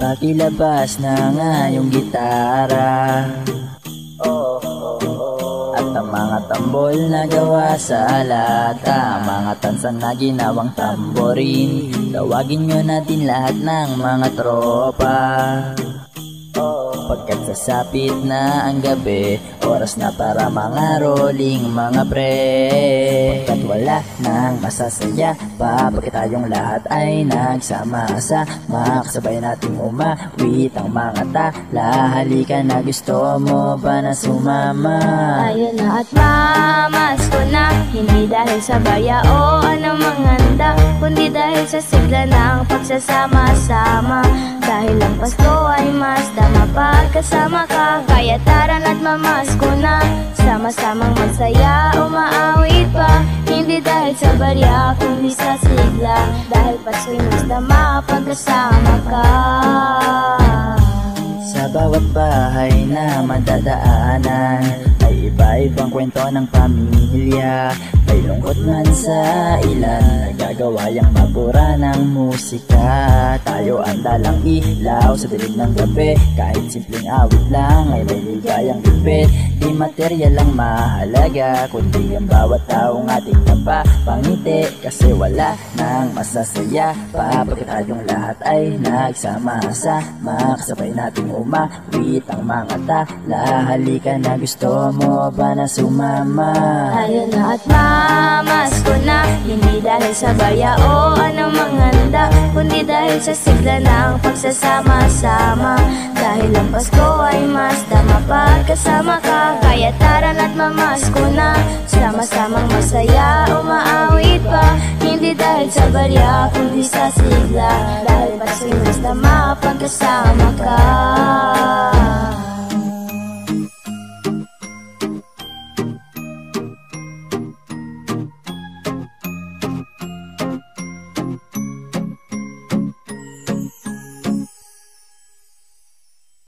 Pakilabas na nga yung gitara at ang mga tambol na gawa sa lata, mga tansan na ginawang tamborin. Tawagin nyo natin lahat ng mga tropa, pagkat sasapit na ang gabi, oras na para mga rolling mga pre. Pagkat wala nang masasaya pa, pagkat tayong lahat ay nagsama-sama, kasabay nating umawit ang mga tala. Halika na, gusto mo ba na sumama? Ayun na at mamasko na, hindi dahil sa baya o anumang handa, kundi dahil sa sigla ng pagsasama-sama. Dahil ang Pasko ay mas dama pagkasama ka, kaya tara na't mamasko na, sama-samang magsaya, umaawit pa. Hindi dahil sa barya, kundi sa sigla, dahil Pasko'y mas dama pagkasama ka. Sa bawat bahay na madadaanan ay iba-ibang kwento ng pamilya. May lungkot man sa ilan, nagagawa yung mabura ng musika. Tayo ang dalang ilaw sa dilim ng gabi, kahit simpleng awit lang ay may ligayang ipit. Di material lang mahalaga, kundi ang bawat taong ating napapangiti. Kasi wala nang masasaya pa, pagkat tayong lahat ay nagsama-sama, kasabay nating umawit ang mga tala. Halika na, gusto mo ba na sumama? Ayun na at mamasko na, hindi dahil sa baya o anumang handa, kundi dahil sa sigla ng pagsasama-sama. Dahil ang Pasko ay mas dama pagkasama ka, kaya tara na't mamasko na, sama-samang masaya, umaawit pa. Hindi dahil sa barya, kundi sa sigla, dahil Pasko'y mas dama pagkasama ka.